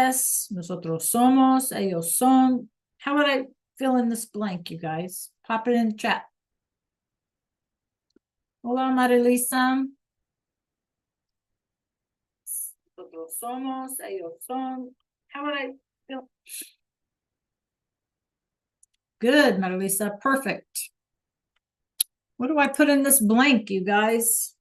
ustedes, nosotros somos, ellos son. How would I fill in this blank, you guys? Pop it in the chat. Hola, Marilisa. Nosotros somos, ellos son. How would I fill? Good, Marilisa. Perfect. What do I put in this blank, you guys?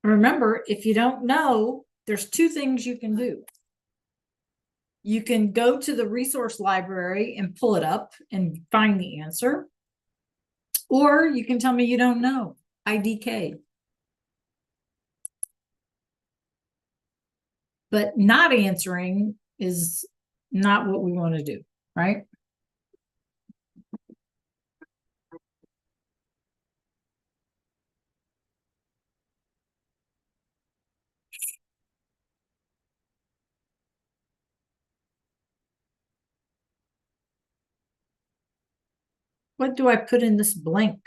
Remember, if you don't know, there's two things you can do. You can go to the resource library and pull it up and find the answer. Or you can tell me you don't know. IDK. But not answering is not what we want to do, right? What do I put in this blank?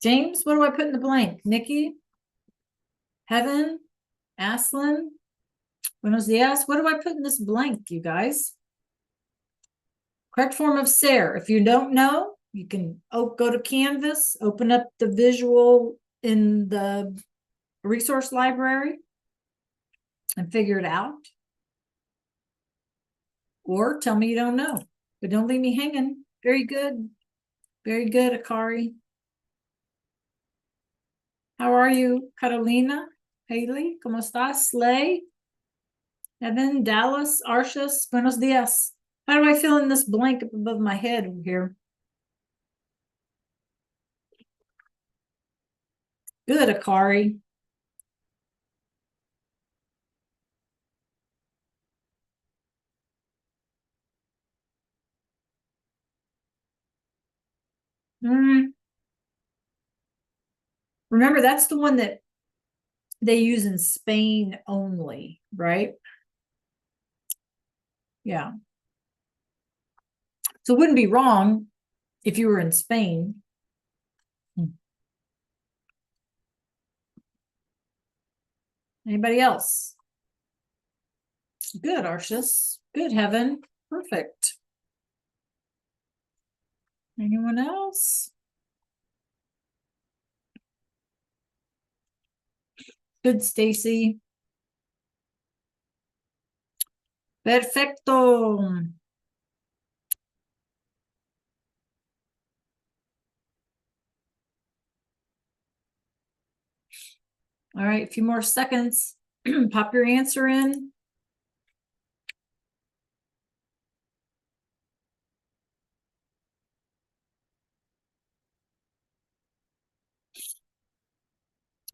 James, what do I put in the blank? Nikki? Heaven? Aslan? Buenos dias. What do I put in this blank, you guys? Correct form of ser. If you don't know, you can go to Canvas, open up the visual in the resource library and figure it out. Or tell me you don't know, but don't leave me hanging. Very good. Very good, Akari. How are you, Carolina? Haley, ¿cómo estás? Slay? Evan, Dallas, Arshus, buenos dias. How do I fill in this blank up above my head over here? Good, Akari. Remember, that's the one that they use in Spain only, right? Yeah. So it wouldn't be wrong if you were in Spain. Anybody else? Good, Arshus. Good, Heaven. Perfect. Anyone else? Good, Stacy. Perfecto. All right, a few more seconds. Pop your answer in.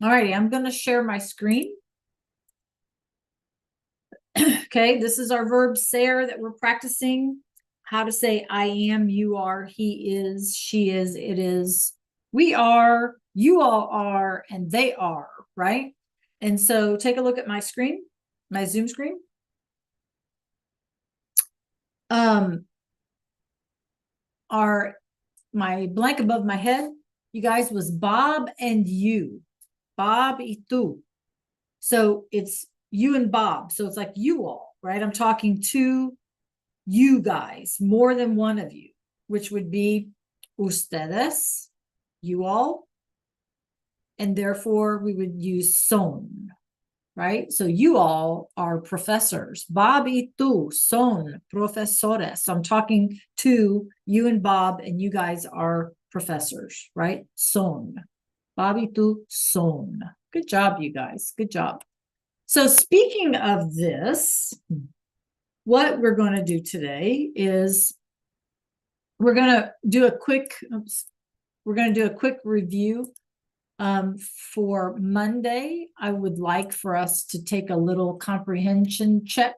All righty, I'm going to share my screen. Okay, this is our verb ser that we're practicing. How to say I am, you are, he is, she is, it is, we are, you all are, and they are, right? And so take a look at my screen, my Zoom screen. My blank above my head, you guys, was Bob and you. Bob y tú. So it's you and Bob. So it's like you all, right? I'm talking to you guys, more than one of you, which would be ustedes, you all. And therefore we would use son, right? So you all are professors. Bob y tú son profesores. So I'm talking to you and Bob, and you guys are professors, right? Son. Bob y tú son. Good job, you guys. Good job. So speaking of this, what we're going to do today is we're going to do a quick review. For Monday, I would like for us to take a little comprehension check,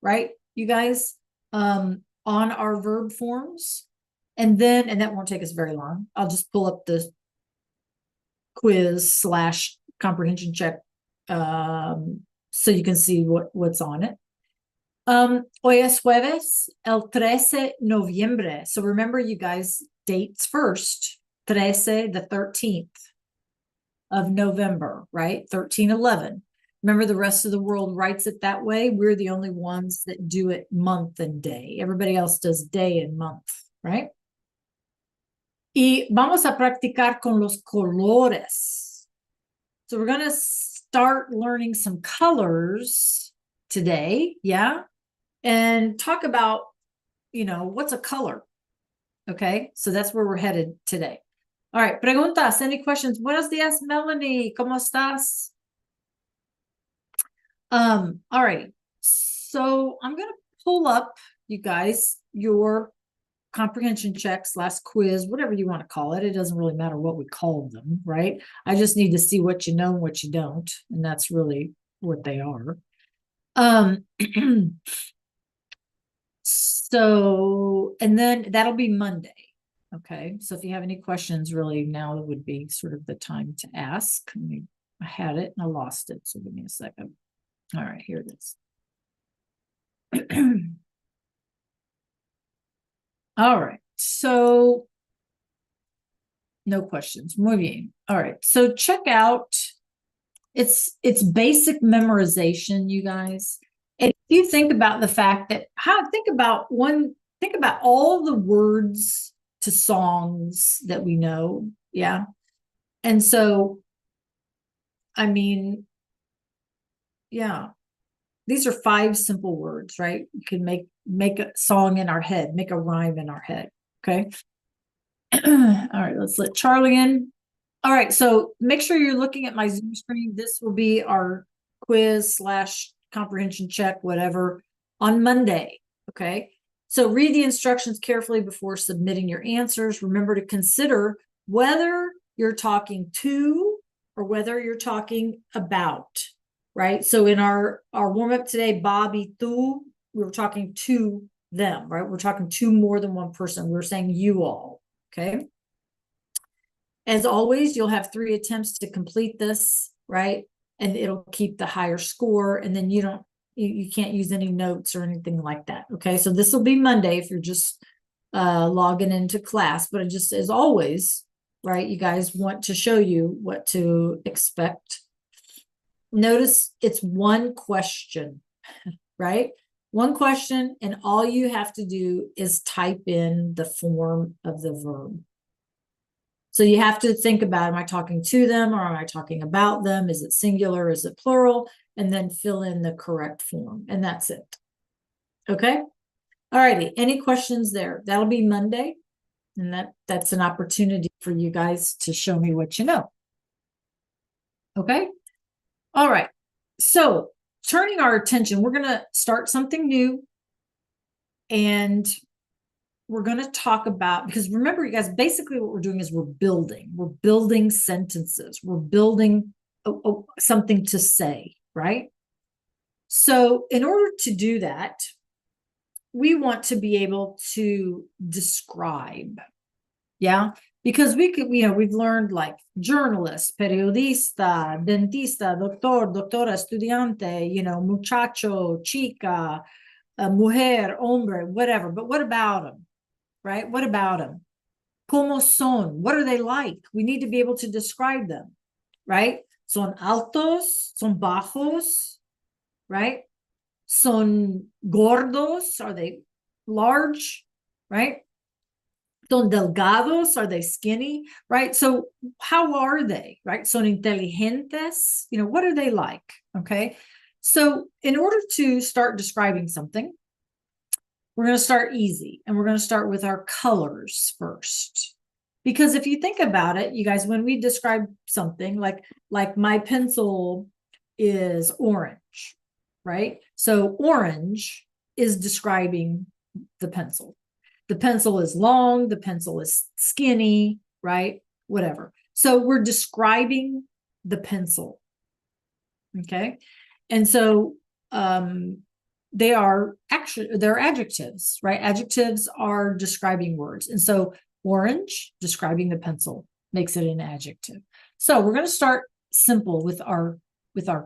right, you guys, on our verb forms. And that won't take us very long. I'll just pull up the quiz slash comprehension check, so you can see what's on it. Hoy es jueves, el 13 noviembre. So remember, you guys, dates first. 13, the 13th of November, right? 1311. Remember, the rest of the world writes it that way. We're the only ones that do it month and day. Everybody else does day and month, right? Y vamos a practicar con los colores. So we're going to start learning some colors today, yeah? And talk about, what's a color? Okay, so that's where we're headed today. All right, preguntas, any questions? Buenos días, Melanie, ¿cómo estás? All right, so I'm going to pull up, you guys, your comprehension checks, last quiz, whatever you want to call it. It doesn't really matter what we call them, right? I just need to see what you know and what you don't, and that's really what they are. So, and then that'll be Monday. Okay, so if you have any questions, really now would be sort of the time to ask. I had it and I lost it, so give me a second. All right, here it is. All right, so no questions. Muy bien. All right, so check out, it's basic memorization, you guys. And if you think about the fact that think about all the words to songs that we know, yeah. And so, I mean, yeah, these are 5 simple words, right? You can make a song in our head, make a rhyme in our head. Okay. All right, let's let Charlie in. All right, so make sure you're looking at my Zoom screen. This will be our quiz slash comprehension check, whatever, on Monday. Okay, so read the instructions carefully before submitting your answers. Remember to consider whether you're talking to or whether you're talking about, right? So in our warm-up today, Bobby, tú, we were talking to them, right? We're talking to more than one person. We're saying you all, okay? As always, you'll have 3 attempts to complete this, right? And it'll keep the higher score, and then you can't use any notes or anything like that. Okay, so this will be Monday if you're just logging into class, but it just, as always, right, you guys want to show you what to expect. Notice it's one question, right? One question, and all you have to do is type in the form of the verb. So you have to think about, am I talking to them or am I talking about them? Is it singular? Is it plural? And then fill in the correct form. And that's it. Okay. All righty. Any questions there? That'll be Monday. And that's an opportunity for you guys to show me what you know. Okay. All right. So turning our attention, we're going to start something new. And we're going to talk about, because remember, you guys, basically what we're doing is we're building sentences. We're building something to say, right? So in order to do that, we want to be able to describe, yeah? Because we could, we've learned like journalist, periodista, dentista, doctor, doctora, estudiante, muchacho, chica, mujer, hombre, whatever. But what about them? Right? What about them? ¿Cómo son? What are they like? We need to be able to describe them, right? Son altos, son bajos, right? Son gordos, are they large, right? Son delgados, are they skinny, right? So how are they, right? Son inteligentes, what are they like, okay? So in order to start describing something, we're going to start easy, and we're going to start with our colors first. Because if you think about it, you guys, when we describe something like my pencil is orange, right? So orange is describing the pencil. The pencil is long, the pencil is skinny, right? Whatever. So we're describing the pencil. Okay. And so, they're adjectives, right? Adjectives are describing words. And so orange, describing the pencil, makes it an adjective. So we're going to start simple with our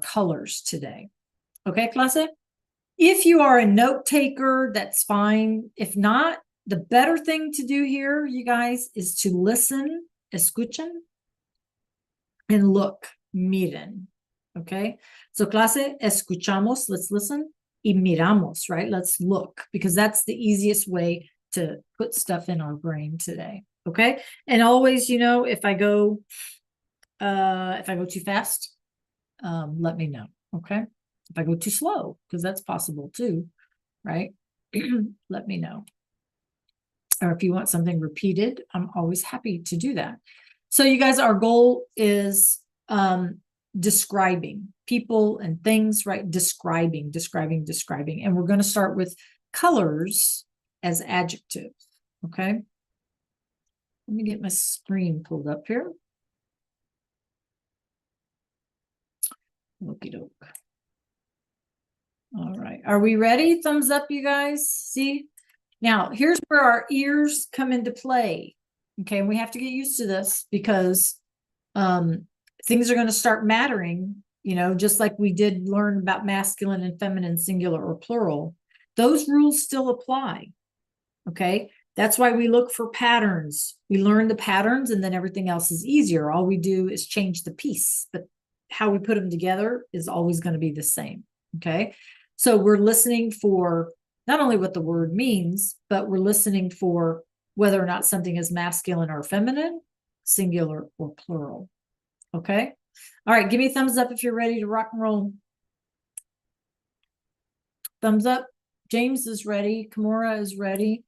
colors today. Okay, clase? If you are a note taker, that's fine. If not, the better thing to do here, you guys, is to listen, escuchen, and look, miren. Okay, so clase, escuchamos, let's listen, y miramos, right? Let's look, because that's the easiest way to put stuff in our brain today. Okay, and always, you know, if I go too fast, let me know. Okay, if I go too slow, because that's possible too, right? Let me know. Or if you want something repeated, I'm always happy to do that. So you guys, our goal is describing people and things, right? Describing. And we're going to start with colors as adjectives. Okay. Let me get my screen pulled up here. Okie doke. All right. Are we ready? Thumbs up, you guys. See? Now, here's where our ears come into play. Okay. And we have to get used to this because things are going to start mattering, you know, just like we did learn about masculine and feminine, singular or plural. Those rules still apply. Okay. That's why we look for patterns. We learn the patterns and then everything else is easier. All we do is change the piece, but how we put them together is always going to be the same. Okay. So we're listening for not only what the word means, but we're listening for whether or not something is masculine or feminine, singular or plural. Okay. All right. Give me a thumbs up if you're ready to rock and roll. Thumbs up. James is ready. Kimura is ready.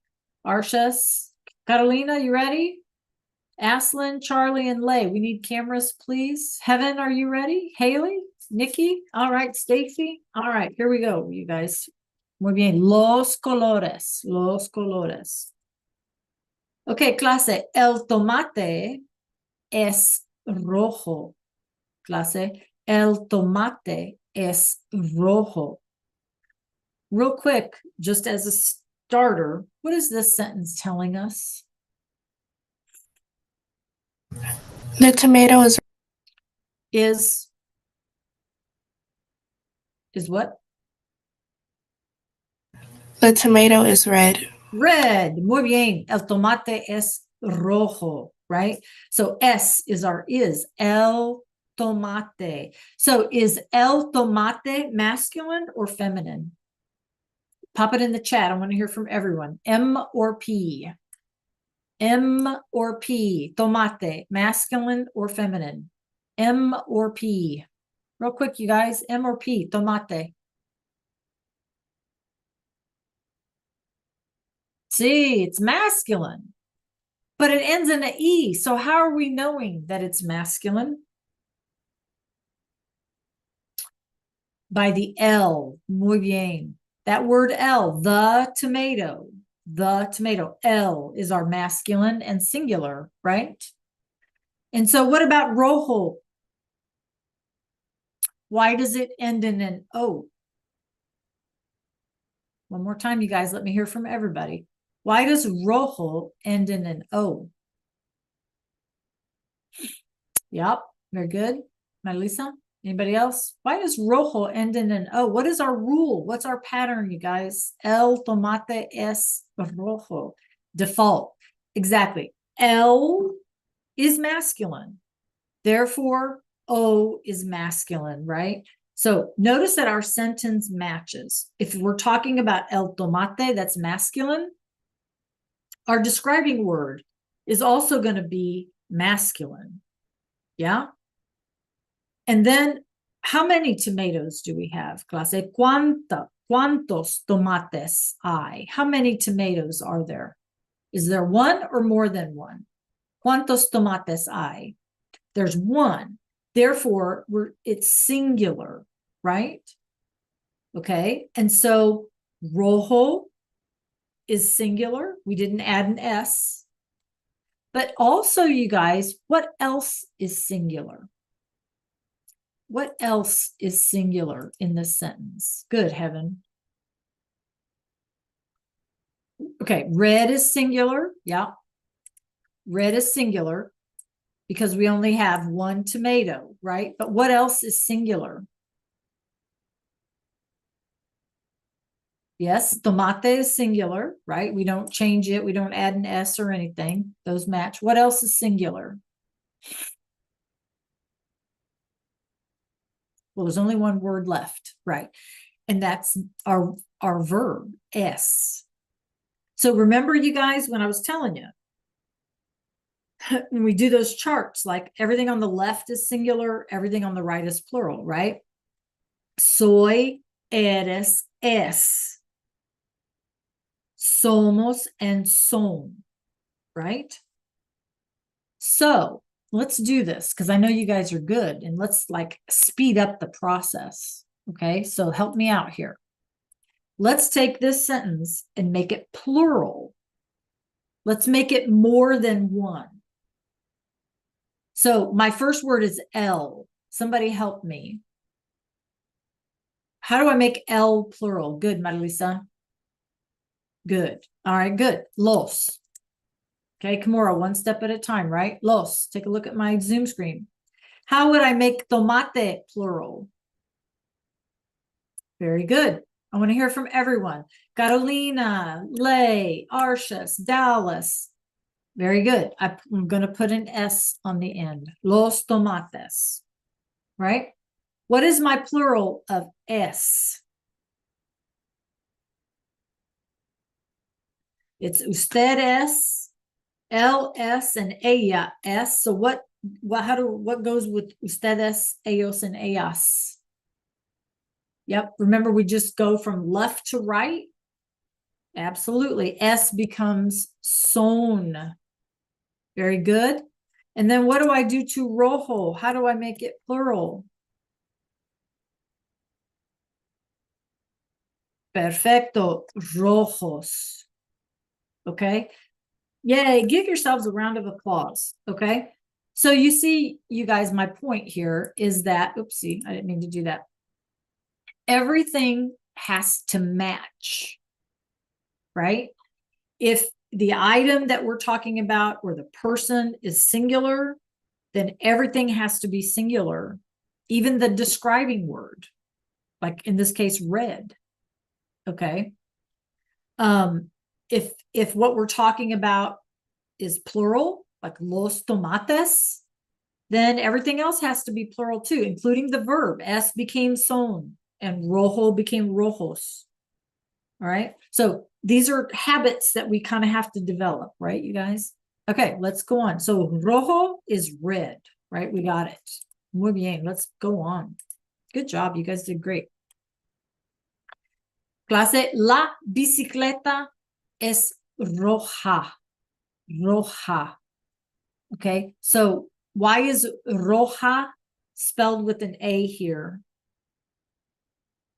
Arshas. Carolina, you ready? Aslin, Charlie, and Lay. We need cameras, please. Heaven, are you ready? Haley? Nikki? All right. Stacy? All right. Here we go, you guys. Muy bien. Los colores. Los colores. Okay, clase. El tomate es rojo. Clase. El tomate es rojo. Real quick, just as a starter, what is this sentence telling us? The tomato Is what? the tomato is red. Red. Muy bien. El tomate es rojo, right? So S is our is. El tomate. So is el tomate masculine or feminine? Pop it in the chat. I want to hear from everyone. M or P? M or P? Tomate, masculine or feminine? M or P? Real quick, you guys. M or P? Tomate. See, it's masculine, but it ends in an E. So how are we knowing that it's masculine? By the L. Muy bien. That word L, the tomato. The tomato. L is our masculine and singular, right? And so what about rojo? Why does it end in an O? One more time, you guys, let me hear from everybody. Why does rojo end in an O? Yep, very good. Melissa, anybody else? Why does rojo end in an O? What is our rule? What's our pattern, you guys? El tomate es rojo. Default. Exactly. L is masculine. Therefore, O is masculine, right? So notice that our sentence matches. If we're talking about el tomate, that's masculine, our describing word is also going to be masculine. Yeah. And then how many tomatoes do we have? Clase, ¿cuántos tomates hay? How many tomatoes are there? Is there one or more than one? ¿Cuántos tomates hay? There's one. Therefore, it's singular, right? Okay. And so rojo is singular. We didn't add an S. But also, you guys, what else is singular? What else is singular in this sentence? Good, Heaven. Okay, red is singular. Yeah. Red is singular. because we only have one tomato, right? But what else is singular? Yes, tomate is singular, right? We don't change it. We don't add an S or anything. Those match. What else is singular? Well, there's only one word left, right? And that's our verb, S. So remember, you guys, when I was telling you, when we do those charts, like everything on the left is singular, everything on the right is plural, right? Soy, eres, es. Somos and son, right? So let's do this because I know you guys are good, and let's like speed up the process. Okay, so help me out here. Let's take this sentence and make it plural. Let's make it more than one. So my first word is L. Somebody help me. How do I make L plural? Good, Marilisa. Good. All right, good. Los. Okay, Kimura, one step at a time, right? Los. Take a look at my Zoom screen. How would I make tomate plural? Very good. I want to hear from everyone. Carolina, Lay, Arshas, Dallas. Very good. I'm going to put an S on the end. Los tomates, right? What is my plural of S? It's ustedes, LS, and ella S. So what goes with ustedes, ellos, and ellas? Yep. Remember, we just go from left to right. Absolutely. S becomes son. Very good. And then what do I do to rojo? How do I make it plural? Perfecto. Rojos. Okay. Yay. Give yourselves a round of applause. Okay. So you see, you guys, my point here is that, oopsie, I didn't mean to do that. Everything has to match, right? If the item that we're talking about or the person is singular, then everything has to be singular, even the describing word, like in this case, red. Okay. If what we're talking about is plural, like los tomates, then everything else has to be plural too, including the verb. S became son and rojo became rojos. All right. So these are habits that we kind of have to develop, right, you guys? Okay, let's go on. So rojo is red, right? We got it. Muy bien. Let's go on. Good job. You guys did great. Clase, la bicicleta es roja. Roja. Okay, so why is roja spelled with an A here?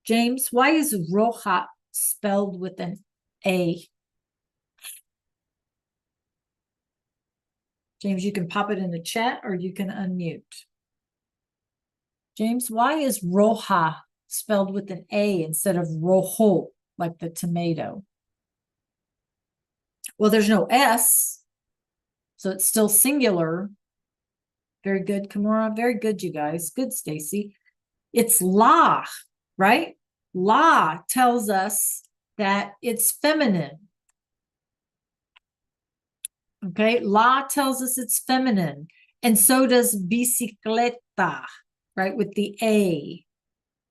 James, why is roja spelled with an A? James, you can pop it in the chat or you can unmute. James, why is roja spelled with an A instead of rojo, like the tomato? Well, there's no S, so it's still singular. Very good, Kimura. Very good, you guys. Good, Stacy. It's la, right? La tells us that it's feminine. Okay, la tells us it's feminine. And so does bicicleta, right? With the A.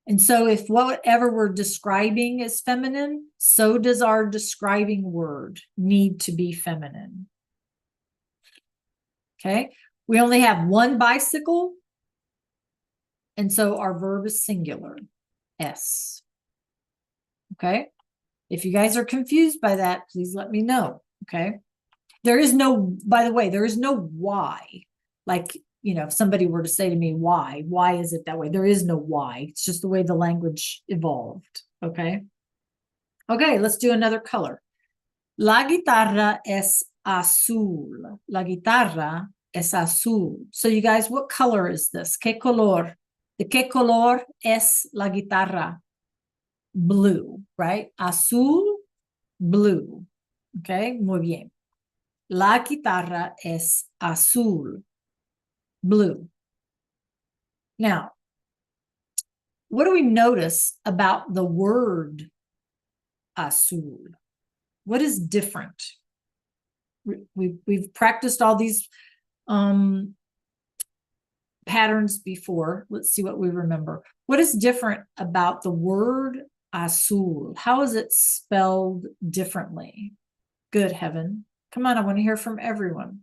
And so if whatever we're describing is feminine, so does our describing word need to be feminine. Okay, we only have one bicycle. And so our verb is singular, S. Okay, if you guys are confused by that, please let me know. Okay, there is no, by the way, there is no why. Like, you know, if somebody were to say to me, why is it that way? There is no why. It's just the way the language evolved. Okay. Okay, let's do another color. La guitarra es azul. La guitarra es azul. So you guys, what color is this? ¿Qué color? ¿De qué color es la guitarra? Blue, right? Azul, blue. Okay, muy bien. La guitarra es azul. blue. Now, what do we notice about the word azul? What is different? We've practiced all these patterns before. Let's see what we remember. What is different about the word azul? How is it spelled differently? Good heaven. Come on, I want to hear from everyone.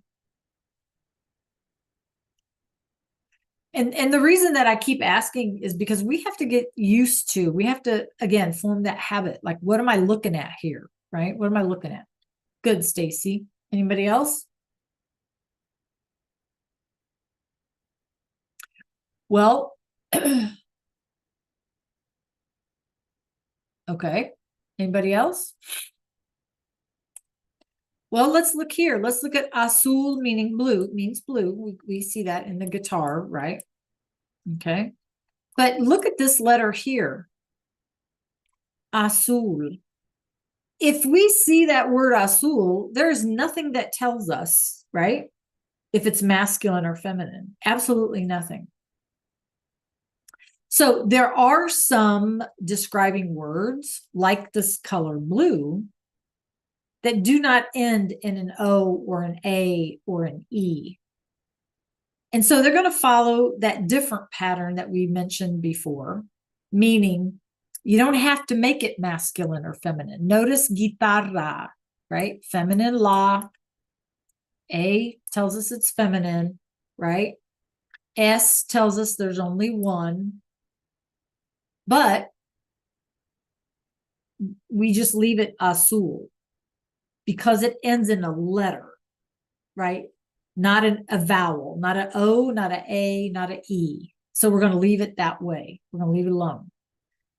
And the reason that I keep asking is because we have to get used to, we have to, again, form that habit. Like, what am I looking at here? Right? What am I looking at? Good, Stacy. Anybody else? Well, okay. Anybody else? Well, let's look here. Let's look at azul, meaning blue, means blue. We see that in the guitar, right? Okay. But look at this letter here. Azul. If we see that word azul, there's nothing that tells us, right? If it's masculine or feminine. Absolutely nothing. So there are some describing words like this color blue that do not end in an O or an A or an E. And so they're going to follow that different pattern that we mentioned before, meaning you don't have to make it masculine or feminine. Notice guitarra, right? Feminine la. A tells us it's feminine, right? S tells us there's only one. But we just leave it azul because it ends in a letter, right? Not a vowel, not an O, not an A, not an E. So we're going to leave it that way. We're going to leave it alone.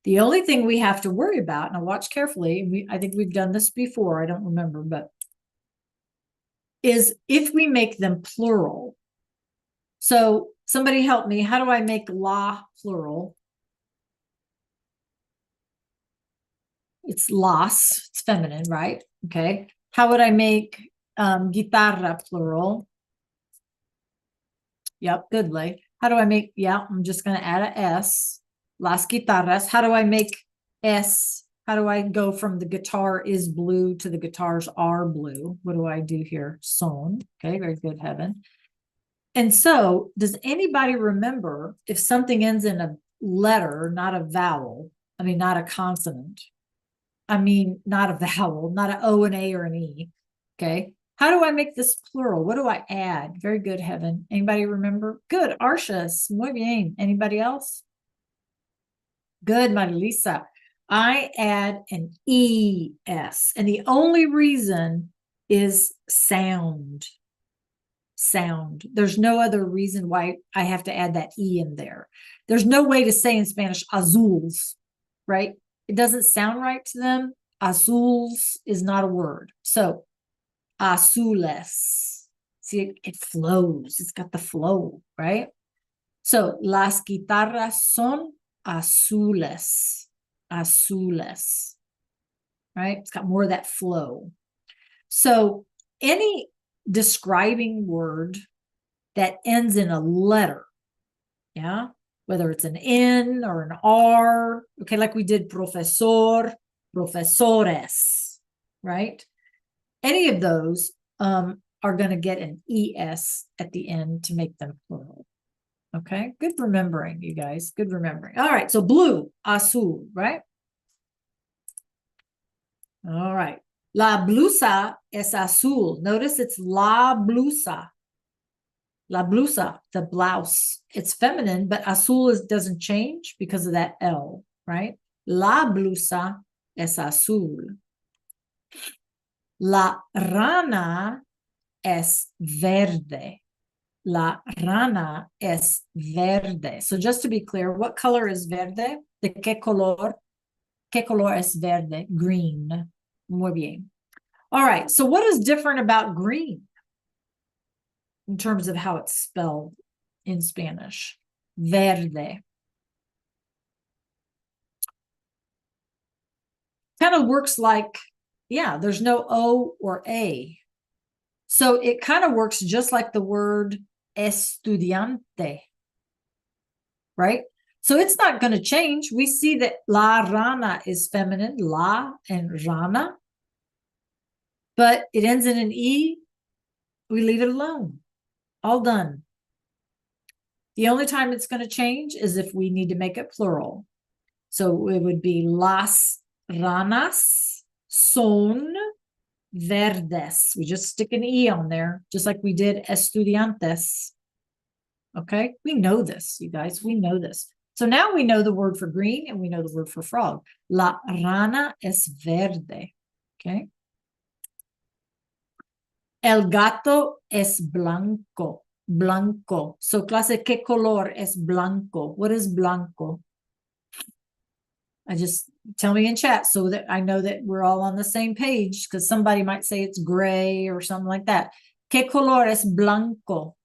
The only thing we have to worry about, and I watch carefully, I think we've done this before, I don't remember, but is if we make them plural. So somebody help me. How do I make la plural? It's las, it's feminine, right? Okay. How would I make guitarra plural? Yep, good, Lay. How do I make, yeah, I'm just going to add a S. Las guitarras. How do I make S? How do I go from the guitar is blue to the guitars are blue? What do I do here? Son. Okay, very good, heaven. And so, does anybody remember if something ends in a letter, not a vowel? I mean, not a consonant. I mean, not a vowel, not an O, an A, or an E. Okay. How do I make this plural? What do I add? Very good, heaven. Anybody remember? Good, Arshas. Muy bien. Anybody else? Good, Marilisa. I add an ES. And the only reason is sound. Sound. There's no other reason why I have to add that E in there. There's no way to say in Spanish azules, right? It doesn't sound right to them. Azules is not a word. So azules. See, it flows. It's got the flow, right? So las guitarras son azules. Azules. Right? It's got more of that flow. So any describing word that ends in a letter, yeah, whether it's an N or an R, okay, like we did profesor, profesores, right? Any of those are going to get an ES at the end to make them plural. Okay, good remembering, you guys. Good remembering. All right, so blue, azul, right? All right. La blusa es azul. Notice it's la blusa. La blusa, the blouse. It's feminine, but azul doesn't change because of that L, right? La blusa es azul. La rana es verde. La rana es verde. So just to be clear, what color is verde? ¿De qué color? ¿Qué color es verde? Green. Muy bien. All right. So what is different about green in terms of how it's spelled in Spanish? Verde. Kind of works like, yeah, there's no O or A. So it kind of works just like the word estudiante, right? So it's not going to change. We see that la rana is feminine, la and rana, but it ends in an E. We leave it alone. All done. The only time it's going to change is if we need to make it plural. So it would be las ranas son verdes. We just stick an E on there, just like we did estudiantes. Okay, we know this, you guys. We know this. So now we know the word for green and we know the word for frog. La rana es verde. Okay. El gato es blanco. Blanco. So clase, ¿qué color es blanco? What is blanco? I just tell me in chat so that I know that we're all on the same page, because somebody might say it's gray or something like that. ¿Qué color es blanco?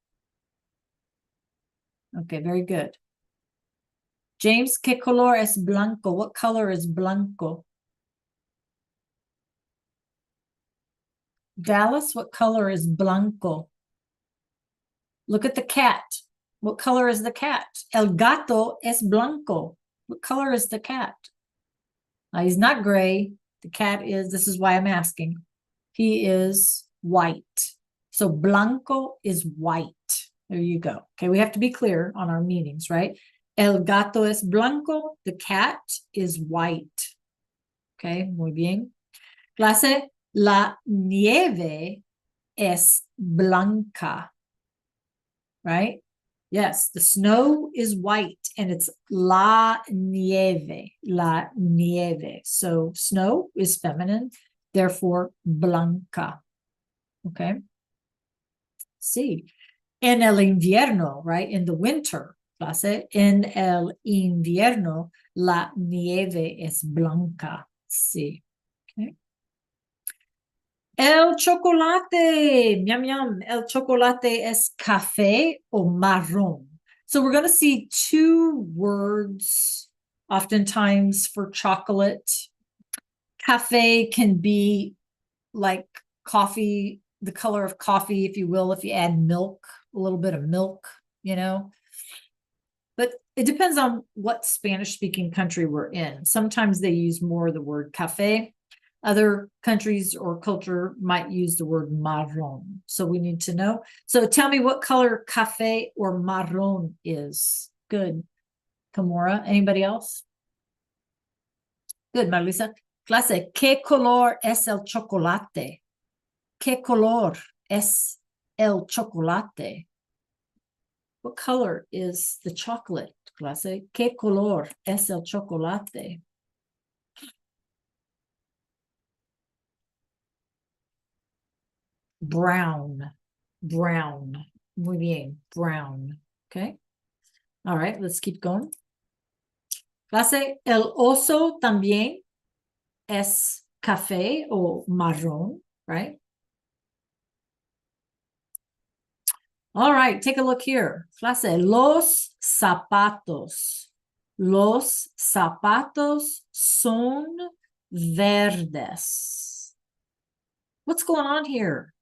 Okay, very good. James, ¿qué color es blanco? What color is blanco? Dallas, what color is blanco? Look at the cat. What color is the cat? El gato es blanco. What color is the cat? He's not gray. The cat is, this is why I'm asking. He is white. So blanco is white. There you go. Okay, we have to be clear on our meanings, right? El gato es blanco. The cat is white. Okay, muy bien. Clase, la nieve es blanca. Right? Yes, the snow is white and it's la nieve, la nieve. So snow is feminine, therefore blanca. Okay. Sí. En el invierno, right? In the winter, clase, en el invierno, la nieve es blanca. Sí. Okay. El chocolate, yum yum. El chocolate es café o marrón. So we're going to see two words oftentimes for chocolate. Café can be like coffee, the color of coffee, if you will, if you add milk, a little bit of milk, you know. But it depends on what Spanish-speaking country we're in. Sometimes they use more the word café. Other countries or culture might use the word marrón. So we need to know. So tell me what color café or marrón is. Good. Kamora, anybody else? Good, Marlisa. Clase, ¿qué color es el chocolate? ¿Qué color es el chocolate? What color is the chocolate? Clase, ¿qué color es el chocolate? Brown, brown. Muy bien, brown. Okay. All right, let's keep going. Clase, el oso también es café o marrón, right? All right, take a look here. Clase, los zapatos. Los zapatos son verdes. What's going on here?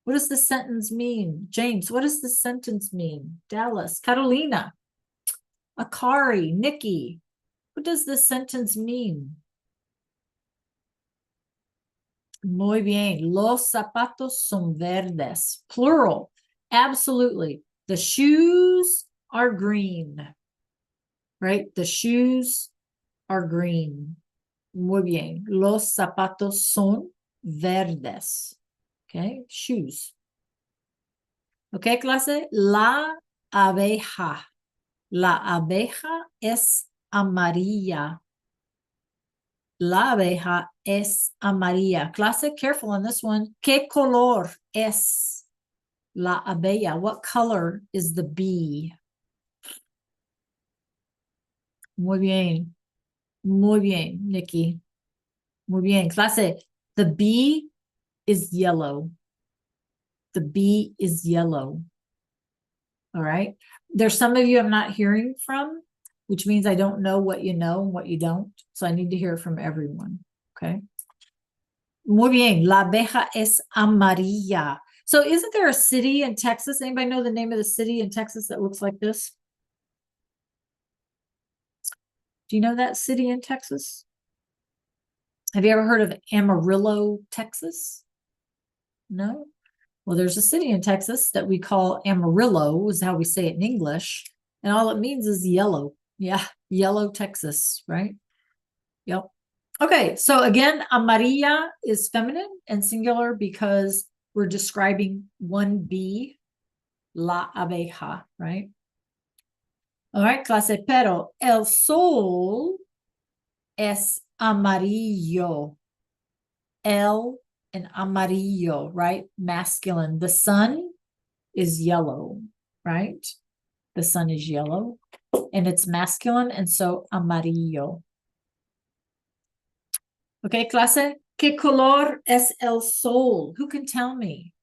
What does this sentence mean? James, what does this sentence mean? Dallas, Carolina, Akari, Nikki, what does this sentence mean? Muy bien. Los zapatos son verdes. Plural. Absolutely. The shoes are green. Right? The shoes are green. Muy bien. Los zapatos son verdes. Okay, shoes. Okay, clase. La abeja. La abeja es amarilla. La abeja es amarilla. Clase, careful on this one. ¿Qué color es la abeja? What color is the bee? Muy bien. Muy bien, Nikki. Muy bien. Clase, the bee is yellow. The bee is yellow. All right. There's some of you I'm not hearing from, which means I don't know what you know and what you don't. So I need to hear from everyone. Okay. Muy bien. La abeja es amarilla. So isn't there a city in Texas? Anybody know the name of the city in Texas that looks like this? Do you know that city in Texas? Have you ever heard of Amarillo, Texas? No? Well, there's a city in Texas that we call Amarillo, is how we say it in English. And all it means is yellow. Yeah, yellow Texas, right? Yep. Okay, so again, amarilla is feminine and singular because we're describing one bee, la abeja, right? All right, clase, pero el sol es amarillo. El and amarillo, right? Masculine. The sun is yellow, right? The sun is yellow and it's masculine, and so amarillo. Okay, clase, ¿qué color es el sol? Who can tell me?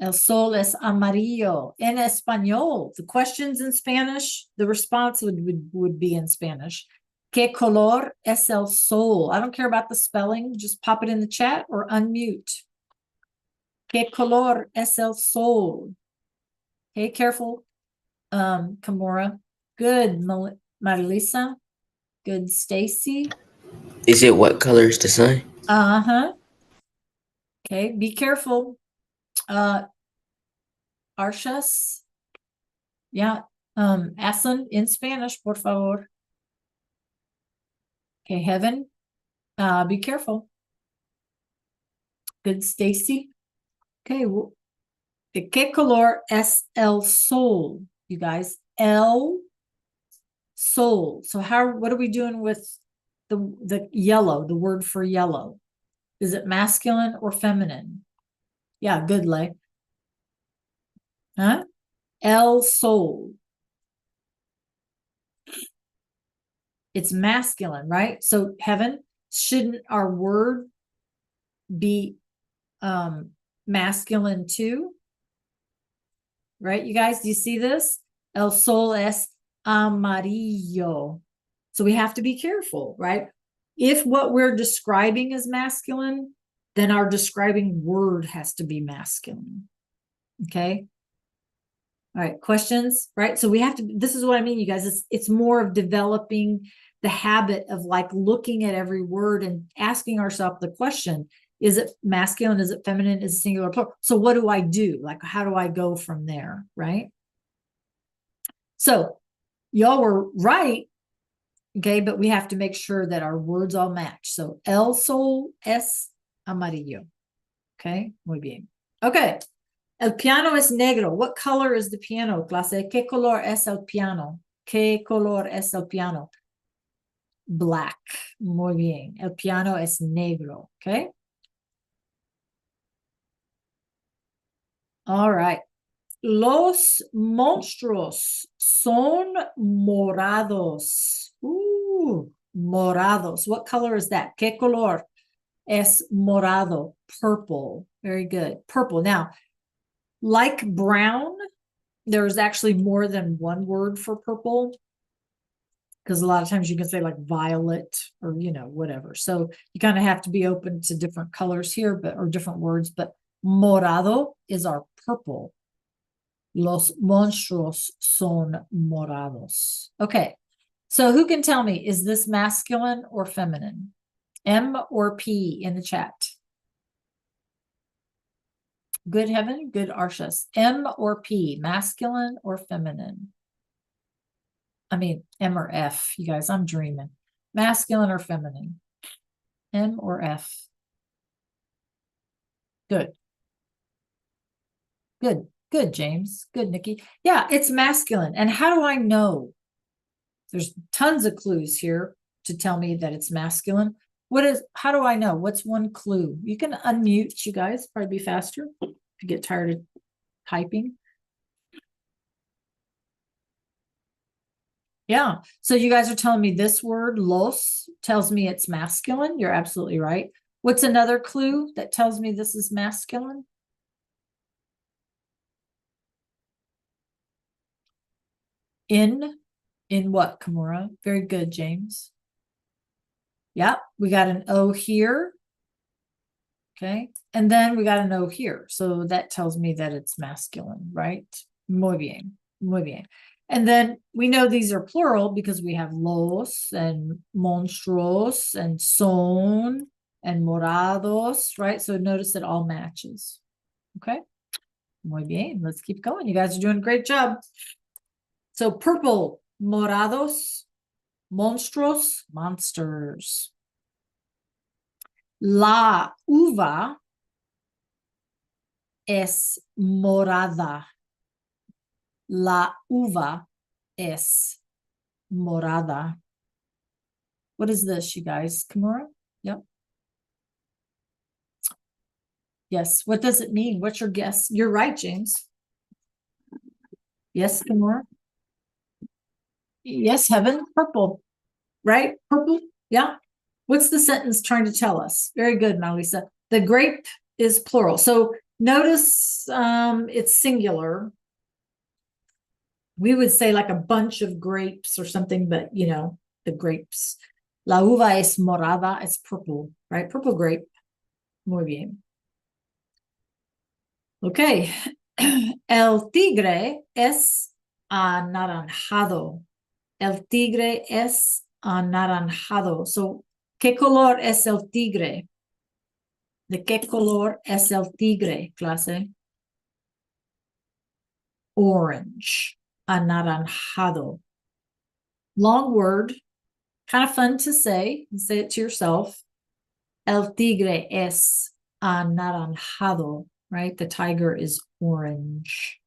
El sol es amarillo. En español, the question's in Spanish, the response would be in Spanish. ¿Qué color es el sol? I don't care about the spelling, just pop it in the chat or unmute. ¿Qué color es el sol? Okay, careful, Kimura. Good, Marilisa. Good, Stacy. Is it what color is the sun? Uh-huh. Okay, be careful. Arshas. Yeah. Asan in Spanish, por favor. Okay, Heaven. Be careful. Good, Stacy. Okay. ¿Qué color es el sol? You guys. El sol. So what are we doing with the yellow, the word for yellow? Is it masculine or feminine? Yeah, good, Lay. Huh? El sol. It's masculine, right? So Heaven, shouldn't our word be masculine too? Right, you guys, do you see this? El sol es amarillo. So we have to be careful, right? If what we're describing is masculine, then our describing word has to be masculine. Okay. All right, questions, right? So we have to, this is what I mean, you guys, it's more of developing the habit of like looking at every word and asking ourselves the question, is it masculine? Is it feminine? Is it singular, plural? So what do I do? Like, how do I go from there, right? So y'all were right, okay, but we have to make sure that our words all match. So el sol es amarillo. Okay, muy bien. Okay. El piano es negro. What color is the piano, clase? ¿Qué color es el piano? ¿Qué color es el piano? Black. Muy bien. El piano es negro. Okay. All right. Los monstruos son morados. Morados. What color is that? ¿Qué color es morado? Purple. Very good. Purple. Now, like brown, there's actually more than one word for purple, because a lot of times you can say like violet or, whatever. So you kind of have to be open to different colors here, or different words, but morado is our purple. Los monstruos son morados. Okay. So who can tell me, is this masculine or feminine? M or P in the chat? Good, Heaven. Good, Arshas. M or P, masculine or feminine? I mean, M or F, you guys, I'm dreaming. Masculine or feminine? M or F? Good. Good. Good, James. Good, Nikki. Yeah, it's masculine. And how do I know? There's tons of clues here to tell me that it's masculine. How do I know? What's one clue? You can unmute, you guys, probably be faster if you get tired of typing. Yeah. So you guys are telling me this word, los, tells me it's masculine. You're absolutely right. What's another clue that tells me this is masculine? In what, Kimura? Very good, James. Yeah, we got an O here. Okay. And then we got a no here. So that tells me that it's masculine, right? Muy bien. Muy bien. And then we know these are plural because we have los and monstruos and son and morados, right? So notice it all matches. Okay. Muy bien. Let's keep going. You guys are doing a great job. So purple, morados, monstruos, monsters. La uva es morada. La uva es morada. What is this, you guys? Kimura? Yep. Yes. What does it mean? What's your guess? You're right, James. Yes, Kimura? Yes, heaven. Purple. Right? Purple? Yeah. What's the sentence trying to tell us? Very good, Malisa. The grape is plural. So notice it's singular. We would say like a bunch of grapes or something, but you know, the grapes. La uva es morada, it's purple, right? Purple grape. Muy bien. Okay. El tigre es anaranjado. El tigre es anaranjado. So, ¿qué color es el tigre? ¿De qué color es el tigre, clase? Orange. Anaranjado. Long word. Kind of fun to say. Say it to yourself. El tigre es anaranjado, right? The tiger is orange.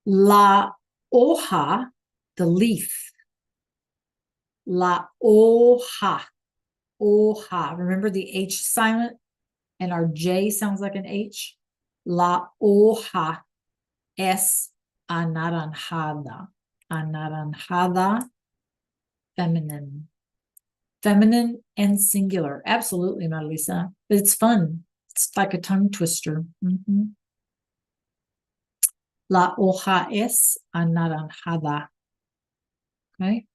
La hoja, the leaf. La hoja. Hoja. Remember the H silent? And our J sounds like an H. La hoja es anaranjada. Anaranjada, feminine. Feminine and singular. Absolutely, Marilisa. But it's fun. It's like a tongue twister. La hoja es anaranjada. Okay.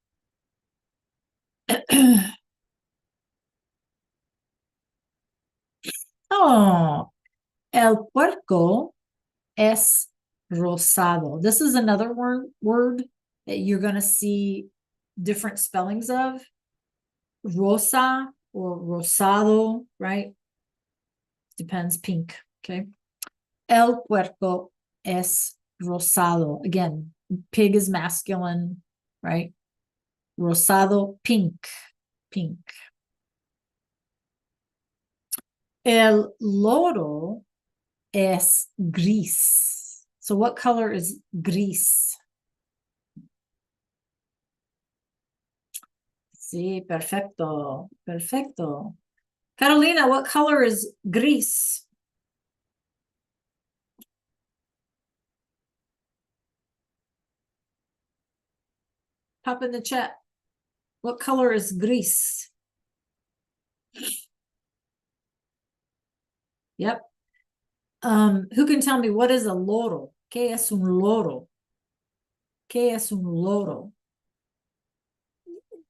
Oh, el puerco es rosado. This is another word that you're going to see different spellings of. Rosa or rosado, right? Depends, pink. Okay. El puerco es rosado. Again, pig is masculine, right? Rosado, pink, pink. El loro es gris. So what color is gris? Sí, perfecto, perfecto. Carolina, what color is gris? Pop in the chat. What color is gris? Yep. Who can tell me what is a loro? ¿Qué es un loro? ¿Qué es un loro?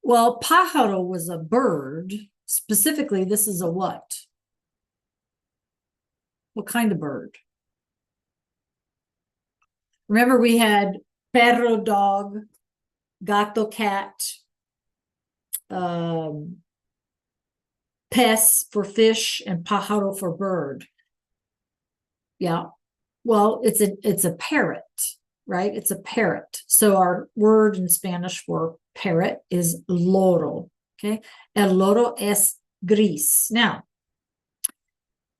Well, pájaro was a bird. Specifically, this is a what? What kind of bird? Remember, we had perro, dog, gato, cat, pez for fish, and pájaro for bird. Yeah. Well, it's a parrot, right? It's a parrot. So our word in Spanish for parrot is loro. Okay. El loro es gris. Now,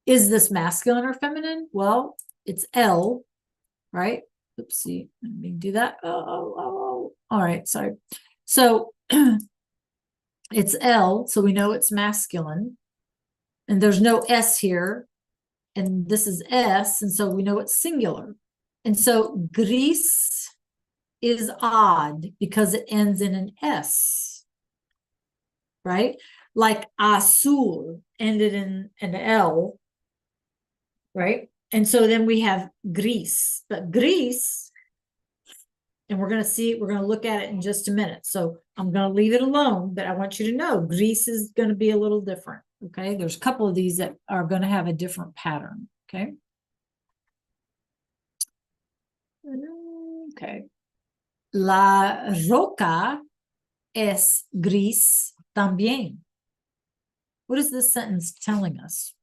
is this masculine or feminine? Well, it's el, right? Oopsie, let me do that. Oh. All right, sorry. So it's L, so we know it's masculine. And there's no S here. And this is S, and so we know it's singular. And so gris is odd because it ends in an S, right? Like azul ended in an L, right? And so then we have gris, but gris And we're going to look at it in just a minute. So I'm going to leave it alone, but I want you to know gris is going to be a little different. Okay. There's a couple of these that are going to have a different pattern. Okay. Okay. La roca es gris también. What is this sentence telling us?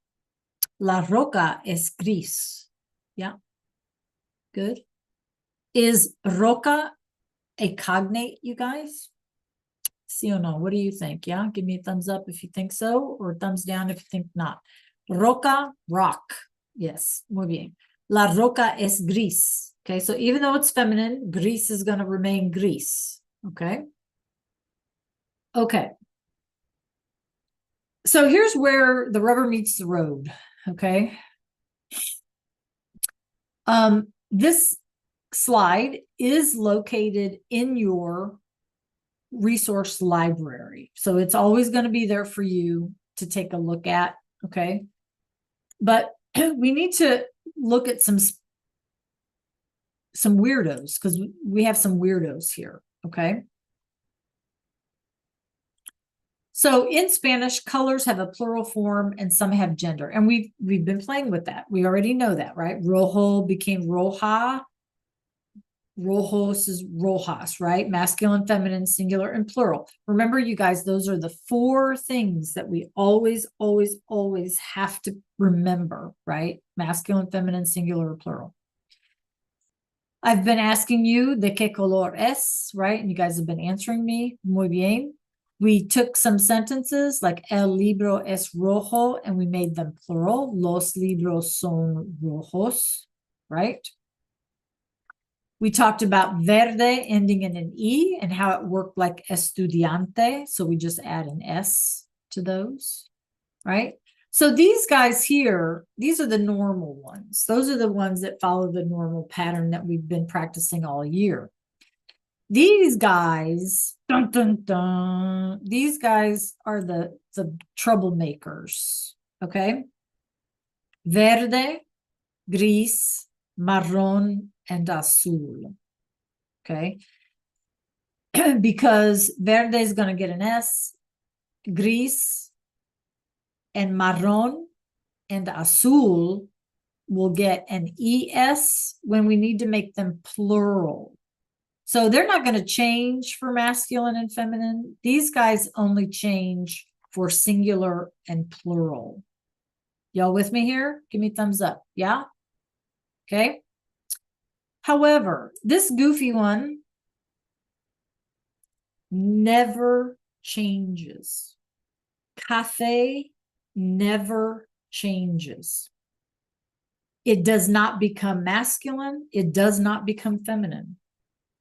La roca es gris. Yeah. Good. Is roca a cognate, you guys? Sí or no? What do you think? Yeah. Give me a thumbs up if you think so, or thumbs down if you think not. Roca, rock. Yes. Muy bien. La roca es gris. Okay. So even though it's feminine, gris is going to remain gris. Okay. Okay. So here's where the rubber meets the road. Okay. This slide is located in your resource library. So it's always going to be there for you to take a look at. Okay. But we need to look at some weirdos, because we have some weirdos here. Okay. So in Spanish, colors have a plural form and some have gender. And we've been playing with that. We already know that, right? Rojo became roja. Rojos is rojas, right? Masculine, feminine, singular, and plural. Remember, you guys, those are the 4 things that we always, always, always have to remember, right? Masculine, feminine, singular, or plural. I've been asking you de qué color es, right? And you guys have been answering me. Muy bien. We took some sentences like el libro es rojo and we made them plural. Los libros son rojos, right? We talked about verde ending in an E and how it worked like estudiante. So we just add an S to those, right? So these guys here, these are the normal ones. Those are the ones that follow the normal pattern that we've been practicing all year. These guys, dun, dun, dun, these guys are the troublemakers, okay? Verde, gris, marrón, and azul, okay? Because verde is going to get an S, gris and marrón and azul will get an ES when we need to make them plural. So they're not going to change for masculine and feminine. These guys only change for singular and plural. Y'all with me here? Give me a thumbs up. Yeah? Okay. However, this goofy one never changes. Cafe never changes. It does not become masculine. It does not become feminine.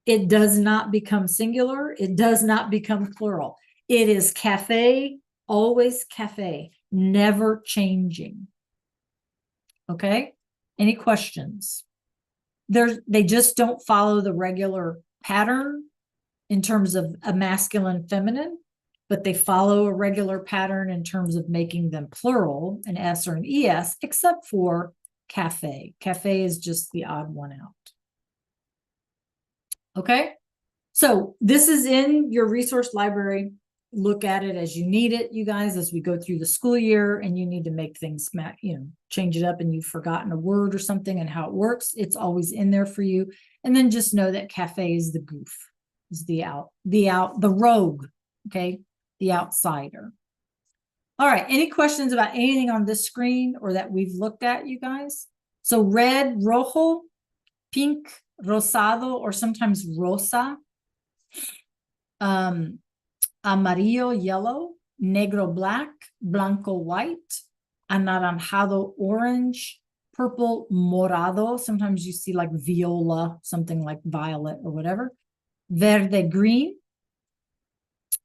It does not become singular. It does not become plural. It is cafe, always cafe, never changing. Okay? Any questions? They just don't follow the regular pattern in terms of a masculine, feminine, but they follow a regular pattern in terms of making them plural, an S or an ES, except for cafe. Cafe is just the odd one out. Okay, so this is in your resource library. Look at it as you need it, you guys, as we go through the school year and you need to make things, change it up and you've forgotten a word or something and how it works. It's always in there for you. And then just know that cafe is the goof, is the rogue, okay, the outsider. All right, any questions about anything on this screen or that we've looked at, you guys? So red, rojo, pink, rosado, or sometimes rosa, amarillo, yellow, negro, black, blanco, white, anaranjado, orange, purple, morado. Sometimes you see like viola, something like violet or whatever. Verde, green,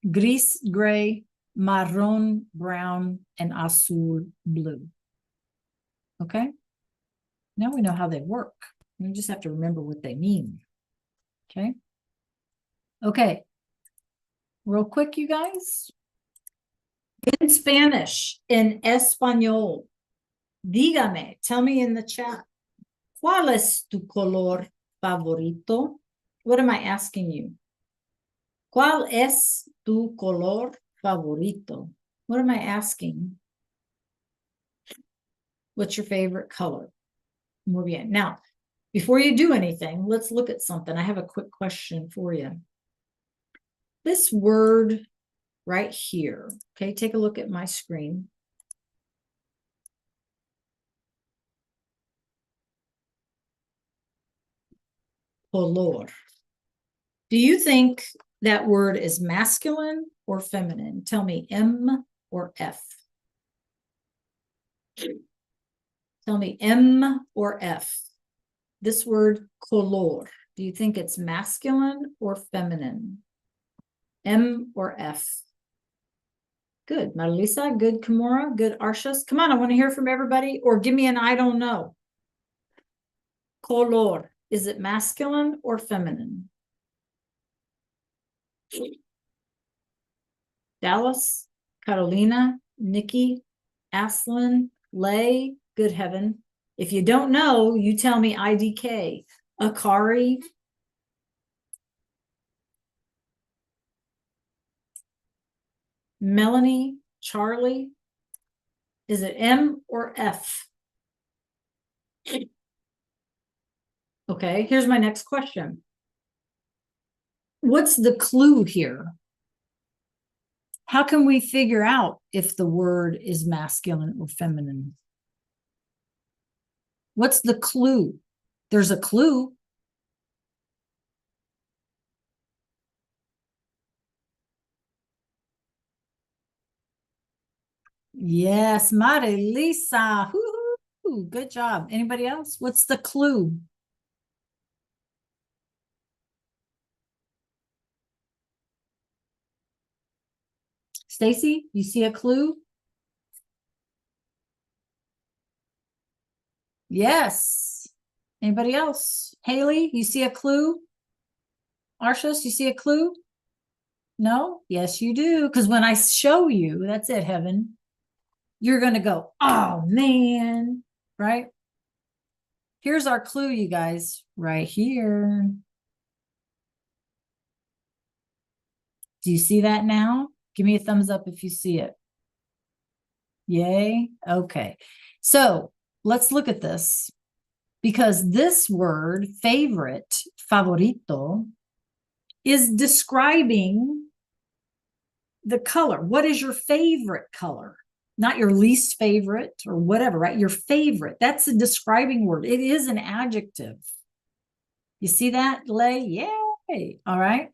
gris, gray, marron, brown, and azul, blue. Okay. Now we know how they work. We just have to remember what they mean. Okay. Okay. Real quick, you guys. In Spanish, in español, dígame, tell me in the chat, ¿cuál es tu color favorito? What am I asking you? ¿Cuál es tu color favorito? What am I asking? What's your favorite color? Muy bien. Now, before you do anything, let's look at something. I have a quick question for you. This word right here, okay, take a look at my screen. Color. Do you think that word is masculine or feminine? Tell me, M or F? Tell me M or F. This word color, do you think it's masculine or feminine? M or F? Good, Marilisa, good, Kimura, good, Arshas. Come on, I want to hear from everybody, or give me an I don't know. Color, is it masculine or feminine? Dallas, Carolina, Nikki, Aslin, Lay, good heaven. If you don't know, you tell me IDK. Akari. Melanie, Charlie. Is it M or F? Okay, here's my next question. What's the clue here? How can we figure out if the word is masculine or feminine? What's the clue? There's a clue. Yes, Marilisa. Woo-hoo. Good job. Anybody else? What's the clue? Stacy, you see a clue? Yes. Anybody else? Haley, you see a clue? Arshas, you see a clue? No? Yes, you do. Because when I show you, that's it, heaven. You're going to go, oh, man. Right? Here's our clue, you guys. Right here. Do you see that now? Give me a thumbs up if you see it. Yay. Okay. So let's look at this. Because this word, favorite, favorito, is describing the color. What is your favorite color? Not your least favorite or whatever, right? Your favorite. That's a describing word. It is an adjective. You see that, Lay? Yay. All right.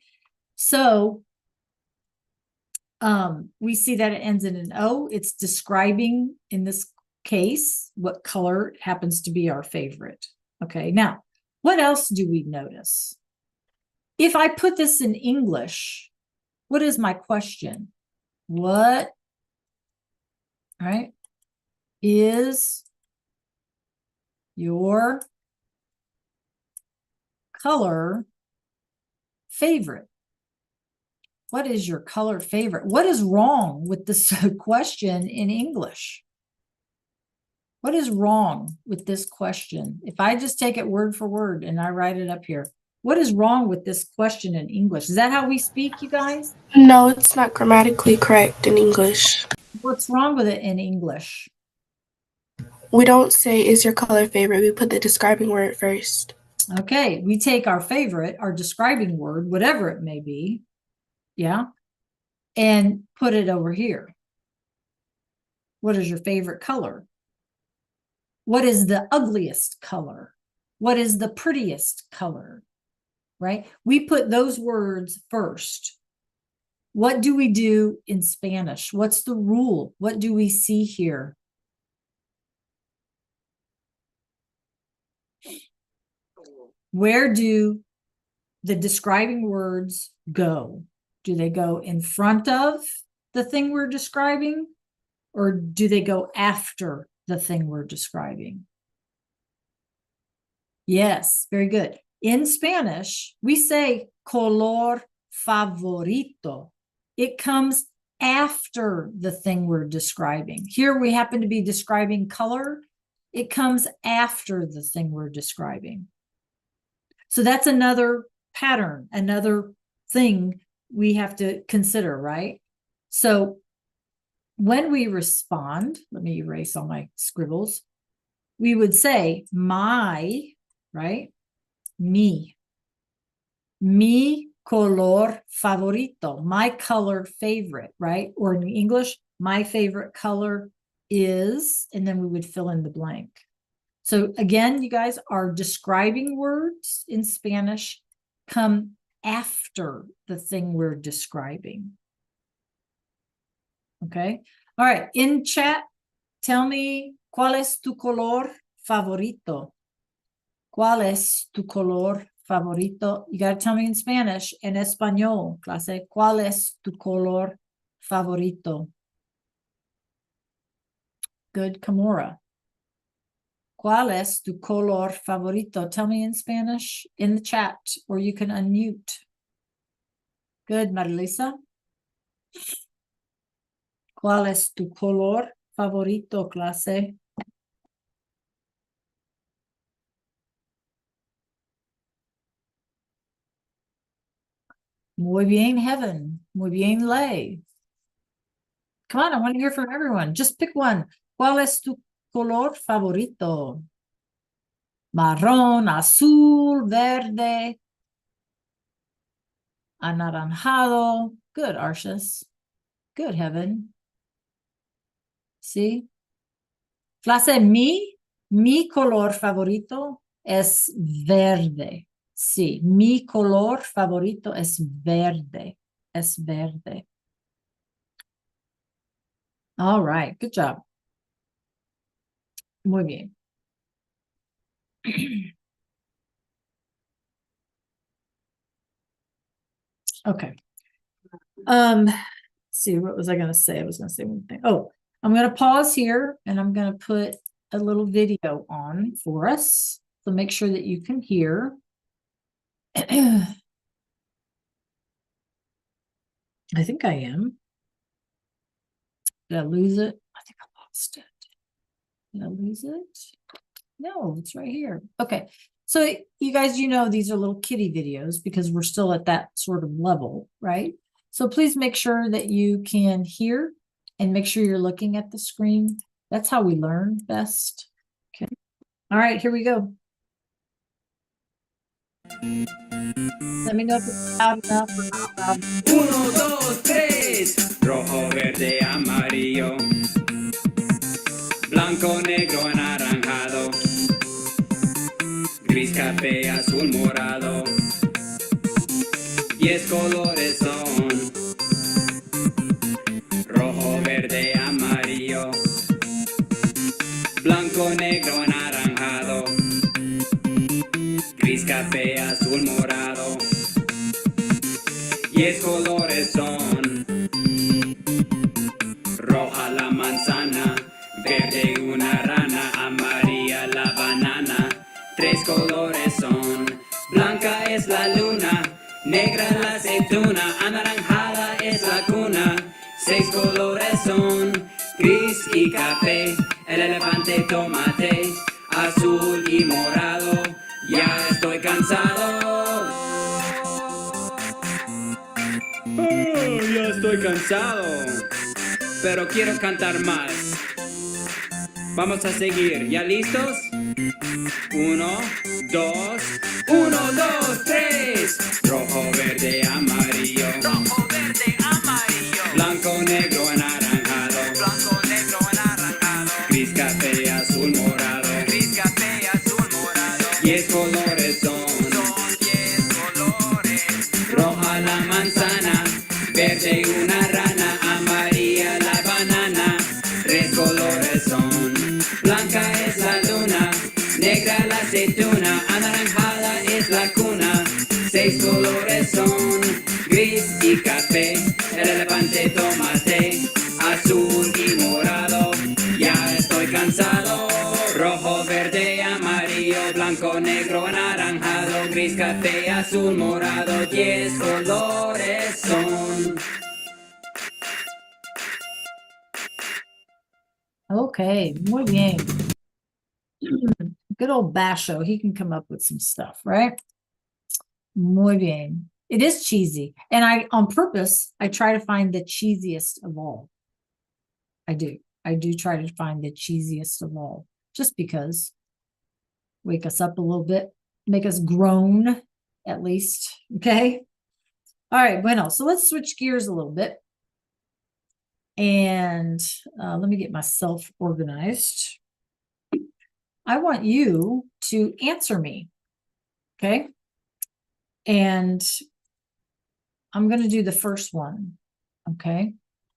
So we see that it ends in an O. It's describing, in this case, what color happens to be our favorite. Okay. Now, what else do we notice? If I put this in English, what is my question? What, right, is your color favorite? What is your color favorite? What is wrong with this question in English? What is wrong with this question? If I just take it word for word and I write it up here, what is wrong with this question in English? Is that how we speak, you guys? No, it's not grammatically correct in English. What's wrong with it in English? We don't say, is your color favorite? We put the describing word first. Okay, we take our favorite, our describing word, whatever it may be, yeah, and put it over here. What is your favorite color? What is the ugliest color? What is the prettiest color? Right? We put those words first. What do we do in Spanish? What's the rule? What do we see here? Where do the describing words go? Do they go in front of the thing we're describing, or do they go after the thing we're describing? Yes, very good. In Spanish, we say color favorito. It comes after the thing we're describing. Here we happen to be describing color. It comes after the thing we're describing. So that's another pattern, another thing we have to consider, right? So when we respond, let me erase all my scribbles. We would say my, right? Mi color favorito, my color favorite, right? Or in English, my favorite color is, and then we would fill in the blank. So again, you guys, are describing words in Spanish come after the thing we're describing. Okay. All right. In chat, tell me, ¿cuál es tu color favorito? ¿Cuál es tu color favorito? You got to tell me in Spanish, en español, clase. ¿Cuál es tu color favorito? Good, Kamora. ¿Cuál es tu color favorito? Tell me in Spanish in the chat, or you can unmute. Good, Marilisa. ¿Cuál es tu color favorito, clase? Muy bien, Heaven. Muy bien, Lay. Come on, I want to hear from everyone. Just pick one. ¿Cuál es tu color favorito? Marrón, azul, verde, anaranjado. Good, Arshas. Good, Heaven. See? Clase, mi color favorito es verde. Sí, mi color favorito es verde. Es verde. All right, good job. Muy bien. Okay. Let's see, what was I going to say? I was going to say one thing. Oh, I'm going to pause here and I'm going to put a little video on for us. So make sure that you can hear. I think I am. Did I lose it? I think I lost it. Did I lose it? No, it's right here. Okay. So you guys, you know, these are little kitty videos because we're still at that sort of level, right? So please make sure that you can hear and make sure you're looking at the screen. That's how we learn best. Okay. All right, here we go. Let me know if it's loud enough or not loud. 1, 2, 3. Rojo, verde, amarillo. Blanco, negro, anaranjado. Gris, café, azul, morado. 10 colores son. Rojo, verde, amarillo. Blanco, negro, anaranjado. Gris, café, azul, morado. 10 colores son. Roja la manzana, verde una rana, amarilla la banana. 3 colores son. Blanca es la luna, negra la aceituna, anaranjada es la cuna. 6 colores son. Gris y café, el elefante tomate, azul y morado. Ya estoy cansado. Ya estoy cansado, pero quiero cantar más. Vamos a seguir, ¿ya listos? 1, 2, 1, 2, 3. Rojo, verde, amarillo. Rojo, verde, amarillo. Blanco, negro, anaranjado. Blanco, negro, anaranjado. Gris, café, azul, morado. Gris, café, azul, morado. 10 colores son. Son 10 colores. Roja la manzana, verde una rana, amarilla la banana. 3 colores son. Blanca es la luna, negra la aceituna, anaranjada es la cuna. 6 colores son. Gris y café, el elefante tomate, azul y morado. Ya estoy cansado. Rojo, verde, amarillo, blanco, negro, anaranjado, gris, café, azul, morado. 10 colores son. Okay, muy bien. Good old Basho. He can come up with some stuff, right? Muy bien. It is cheesy. And on purpose, I try to find the cheesiest of all. I do. I do try to find the cheesiest of all, just because wake us up a little bit, make us groan at least. Okay. All right. Bueno. So let's switch gears a little bit. And let me get myself organized. I want you to answer me. Okay. And I'm going to do the first one. Okay.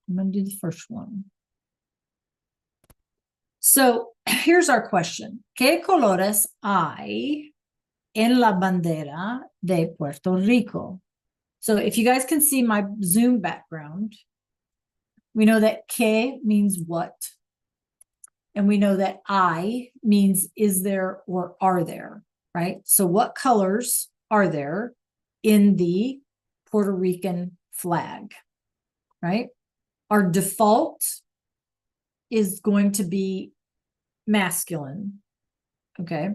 I'm going to do the first one. So here's our question. ¿Qué colores hay en la bandera de Puerto Rico? So if you guys can see my Zoom background, we know that que means what? And we know that I means is there or are there, right? So what colors are there in the Puerto Rican flag, right? Our default is going to be masculine, okay?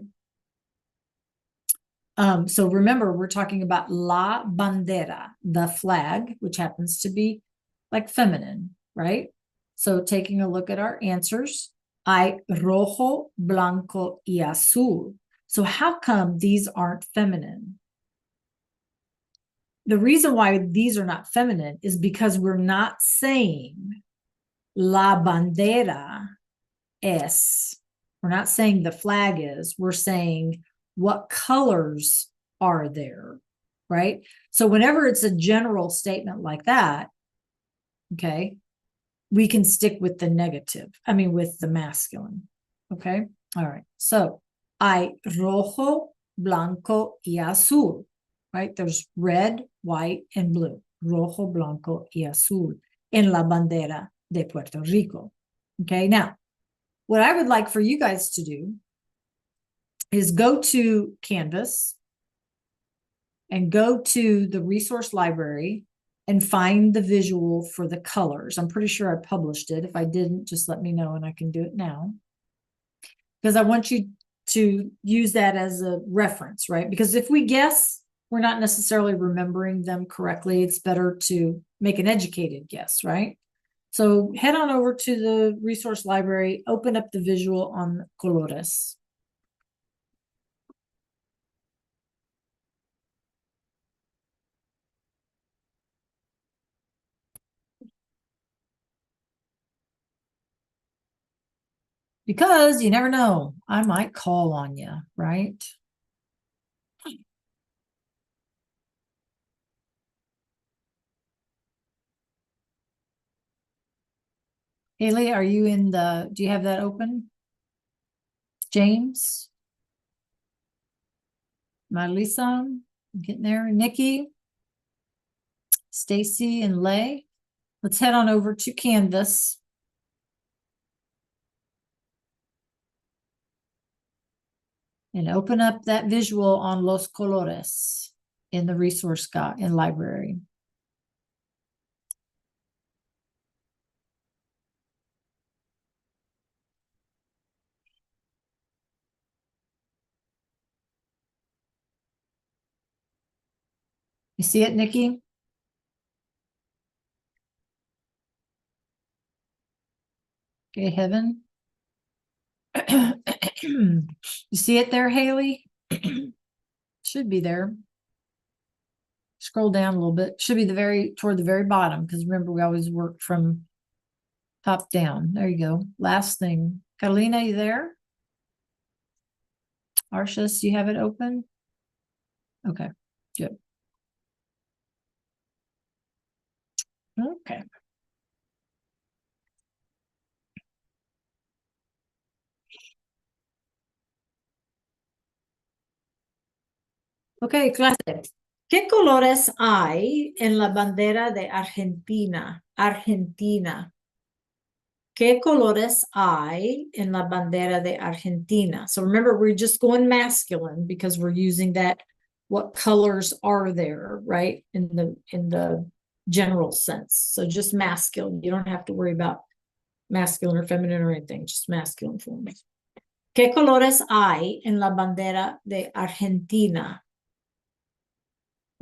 So remember, we're talking about la bandera, the flag, which happens to be like feminine, right? So taking a look at our answers, hay rojo, blanco, y azul. So how come these aren't feminine? The reason why these are not feminine is because we're not saying la bandera es. We're not saying the flag is. We're saying what colors are there, right? So whenever it's a general statement like that, okay, we can stick with the negative. I mean, with the masculine. Okay. All right. So hay rojo, blanco, y azul, right? There's red, white, and blue. Rojo, blanco, y azul en la bandera de Puerto Rico. Okay. Now, what I would like for you guys to do is go to Canvas and go to the resource library and find the visual for the colors. I'm pretty sure I published it. If I didn't, just let me know and I can do it now. Because I want you to use that as a reference, right? Because if we guess, we're not necessarily remembering them correctly. It's better to make an educated guess, right? So head on over to the resource library, open up the visual on colores. Because you never know, I might call on you, right? Haley, are you in do you have that open? James? Marlisa, getting there. Nikki? Stacy and Lay? Let's head on over to Canvas. And open up that visual on Los Colores in the resource guide in library. You see it, Nikki? Okay, Heaven. You see it there, Haley? Should be there. Scroll down a little bit. Should be toward the very bottom, because remember, we always work from top down. There you go. Last thing. Catalina, you there? Arshas, you have it open? Okay, good. Okay. Okay, clase. ¿Qué colores hay en la bandera de Argentina? Argentina. ¿Qué colores hay en la bandera de Argentina? So remember, we're just going masculine because we're using that. What colors are there, right? In the general sense. So just masculine. You don't have to worry about masculine or feminine or anything, just masculine forms. ¿Qué colores hay en la bandera de Argentina?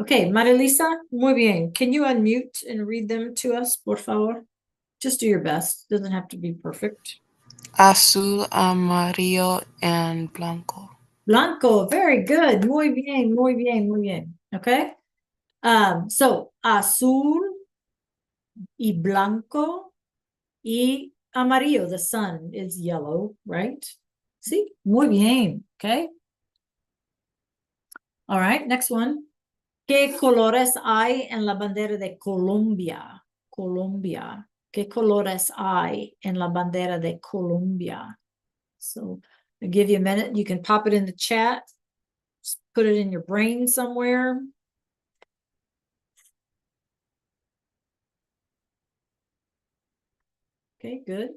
Okay, Marilisa, muy bien. Can you unmute and read them to us, por favor? Just do your best. Doesn't have to be perfect. Azul, amarillo, and blanco. Blanco, very good. Muy bien, muy bien, muy bien. Okay. So azul y blanco y amarillo. The sun is yellow, right? See, muy bien. Okay. All right, next one. ¿Qué colores hay en la bandera de Colombia? Colombia. ¿Qué colores hay en la bandera de Colombia? So I'll give you a minute. You can pop it in the chat. Just put it in your brain somewhere. Okay, good.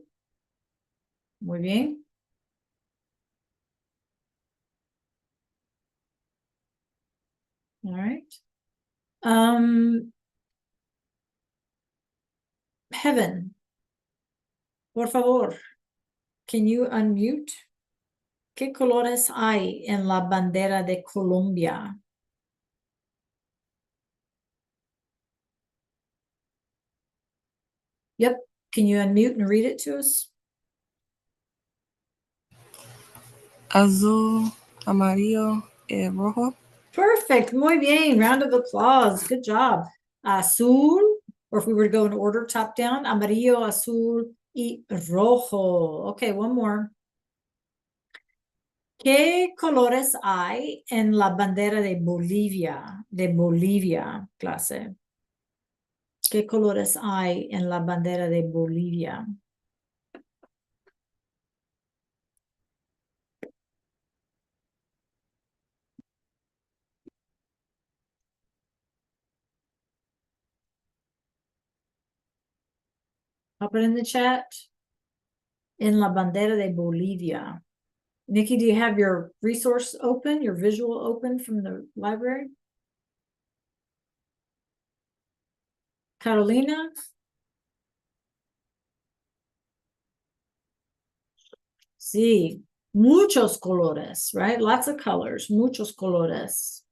Muy bien. All right. Heaven, por favor, can you unmute? ¿Qué colores hay en la bandera de Colombia? Yep. Can you unmute and read it to us? Azul, amarillo, y rojo. Perfect. Muy bien. Round of applause. Good job. Azul, or if we were to go in order, top down, amarillo, azul y rojo. Okay, one more. ¿Qué colores hay en la bandera de Bolivia? De Bolivia, clase. ¿Qué colores hay en la bandera de Bolivia? I'll put it in the chat. En la bandera de Bolivia. Nikki, do you have your resource open, your visual open from the library? Carolina? Sí, muchos colores, right? Lots of colors, muchos colores.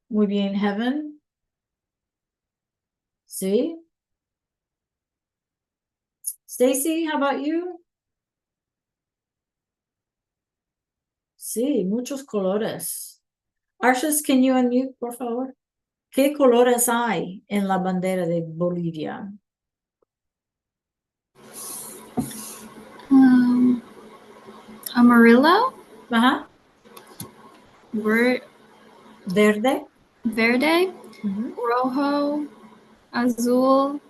Muy bien, Heaven. Sí. Stacy, how about you? Sí, muchos colores. Arshas, can you unmute, por favor? ¿Qué colores hay en la bandera de Bolivia? Amarillo, Ajá. ver- Verde. verde, Mhm. rojo, azul,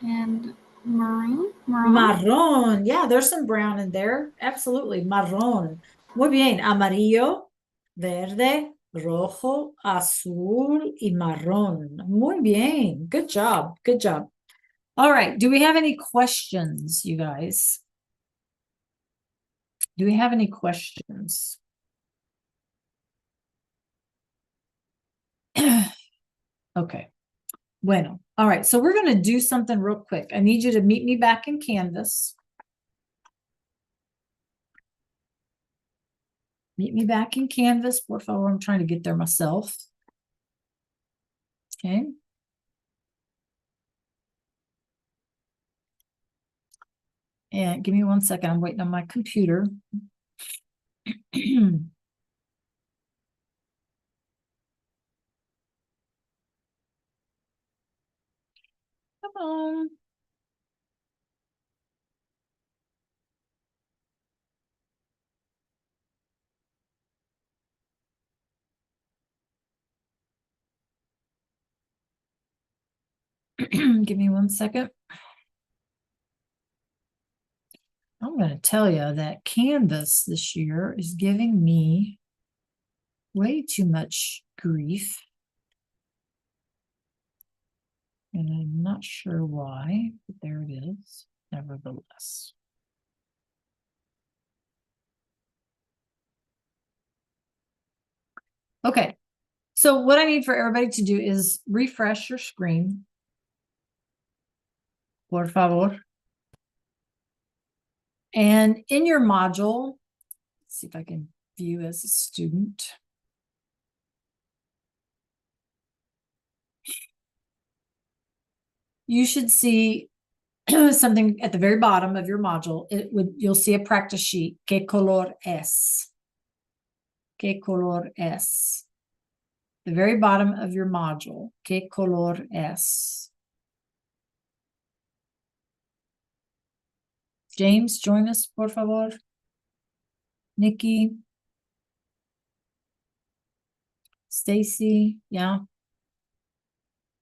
and maroon. Marrón. Yeah, there's some brown in there. Absolutely. Marrón. Muy bien. Amarillo, verde, rojo, azul y marrón. Muy bien. Good job. Good job. All right. Do we have any questions, you guys? Do we have any questions? Okay. Bueno. All right. So we're going to do something real quick. I need you to meet me back in Canvas. Meet me back in Canvas, por favor. I'm trying to get there myself. Okay. And give me 1 second. I'm waiting on my computer. Come on. Give me 1 second. I'm going to tell you that Canvas this year is giving me way too much grief. And I'm not sure why, but there it is, nevertheless. Okay, so what I need for everybody to do is refresh your screen. Por favor. And in your module, let's see if I can view as a student. you should see something at the very bottom of your module. You'll see a practice sheet. ¿Qué color es? ¿Qué color es? The very bottom of your module. ¿Qué color es? James, join us, por favor. Nikki. Stacy, yeah.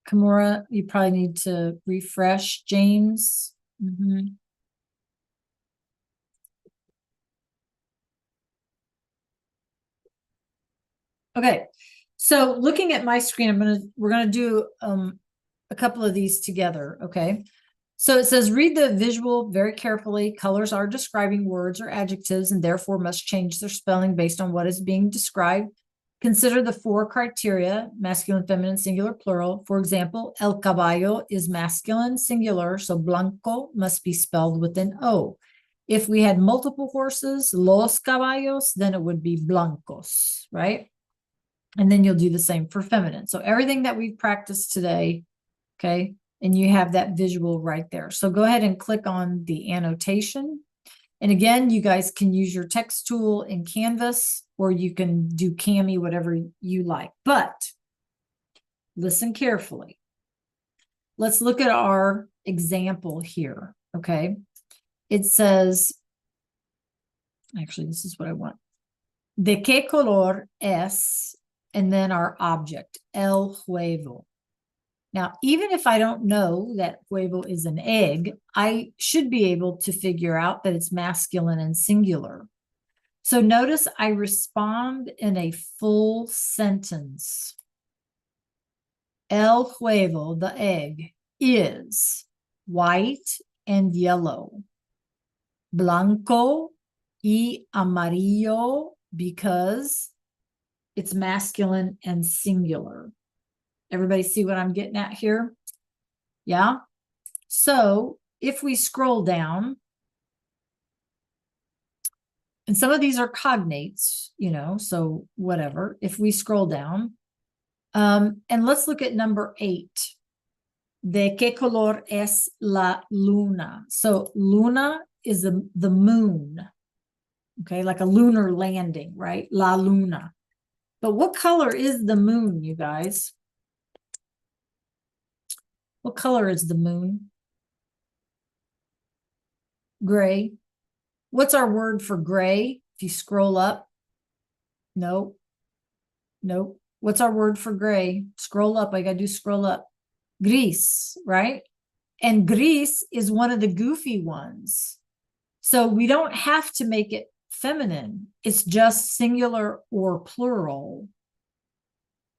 Kimura, you probably need to refresh. James. Okay, so looking at my screen, we're gonna do a couple of these together. Okay, so it says read the visual very carefully. Colors are describing words or adjectives and therefore must change their spelling based on what is being described. Consider the 4 criteria: masculine, feminine, singular, plural. For example, el caballo is masculine, singular, so blanco must be spelled with an O. If we had multiple horses, los caballos, then it would be blancos, right? And then you'll do the same for feminine. So everything that we've practiced today, okay, and you have that visual right there. So go ahead and click on the annotation. And again, you guys can use your text tool in Canvas, or you can do Cami, whatever you like. But listen carefully. Let's look at our example here, okay? It says, actually, this is what I want. ¿De qué color es? And then our object, el huevo. Now, even if I don't know that huevo is an egg, I should be able to figure out that it's masculine and singular. So notice I respond in a full sentence. El huevo, the egg, is white and yellow, blanco y amarillo, because it's masculine and singular. Everybody see what I'm getting at here? Yeah. So if we scroll down, and some of these are cognates, you know, so whatever. If we scroll down, and let's look at number 8. ¿De qué color es la luna? So luna is the moon. Okay, like a lunar landing, right? La luna. But what color is the moon, you guys? What color is the moon? Gray. What's our word for gray? If you scroll up. Nope. Nope. What's our word for gray? Scroll up. I gotta do scroll up. Gris, right? And gris is one of the goofy ones. So we don't have to make it feminine. It's just singular or plural.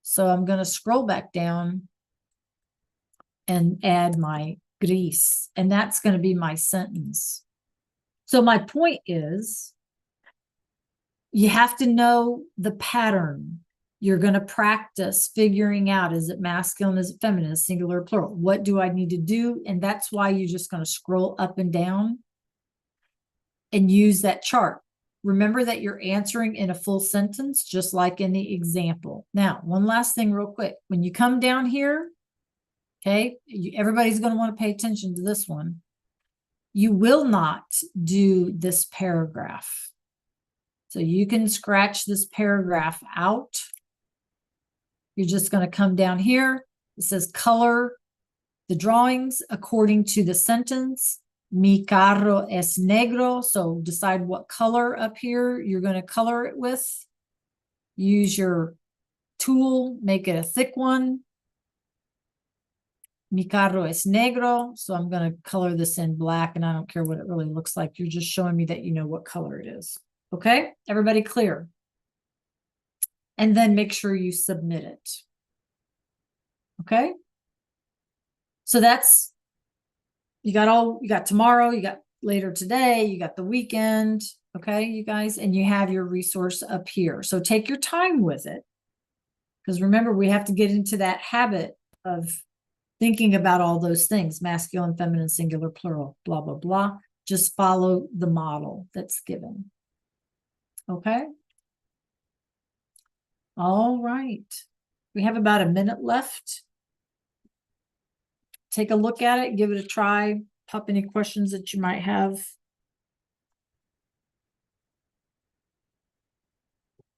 So I'm going to scroll back down and add my gris, and that's going to be my sentence. So my point is, you have to know the pattern. You're going to practice figuring out, is it masculine, is it feminine, is it singular, plural? What do I need to do? And that's why you're just going to scroll up and down and use that chart. Remember that you're answering in a full sentence, just like in the example. Now, one last thing real quick. When you come down here, okay, everybody's going to want to pay attention to this one. You will not do this paragraph. So you can scratch this paragraph out. You're just going to come down here. It says color the drawings according to the sentence. Mi carro es negro. So decide what color up here you're going to color it with. Use your tool, make it a thick one. Mi carro es negro. So I'm going to color this in black, and I don't care what it really looks like. You're just showing me that you know what color it is. Okay, everybody clear? And then make sure you submit it. Okay. So that's, you got tomorrow, you got later today, you got the weekend. Okay, you guys, and you have your resource up here. So take your time with it. Because remember, we have to get into that habit of thinking about all those things: masculine, feminine, singular, plural, blah, blah, blah. Just follow the model that's given. Okay. All right. We have about a minute left take a look at it, give it a try, pop any questions that you might have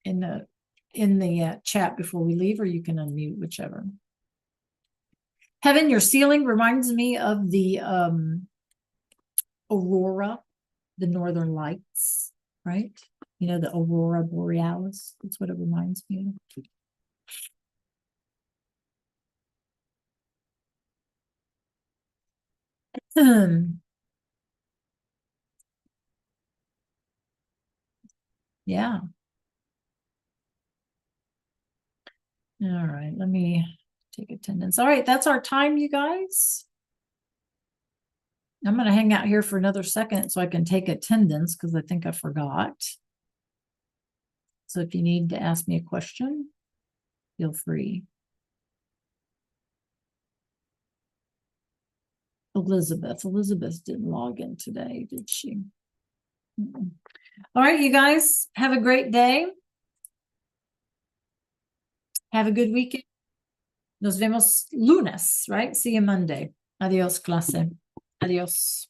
in the chat before we leave, or you can unmute, whichever. Heaven, your ceiling reminds me of the aurora, the northern lights, right? You know, the aurora borealis. That's what it reminds me of. Yeah. All right, let me take attendance. All right, that's our time, you guys. I'm going to hang out here for another second so I can take attendance because I think I forgot. So if you need to ask me a question, feel free. Elizabeth didn't log in today, did she? All right, you guys, have a great day. Have a good weekend. Nos vemos lunes, right? See you Monday. Adios, clase. Adios.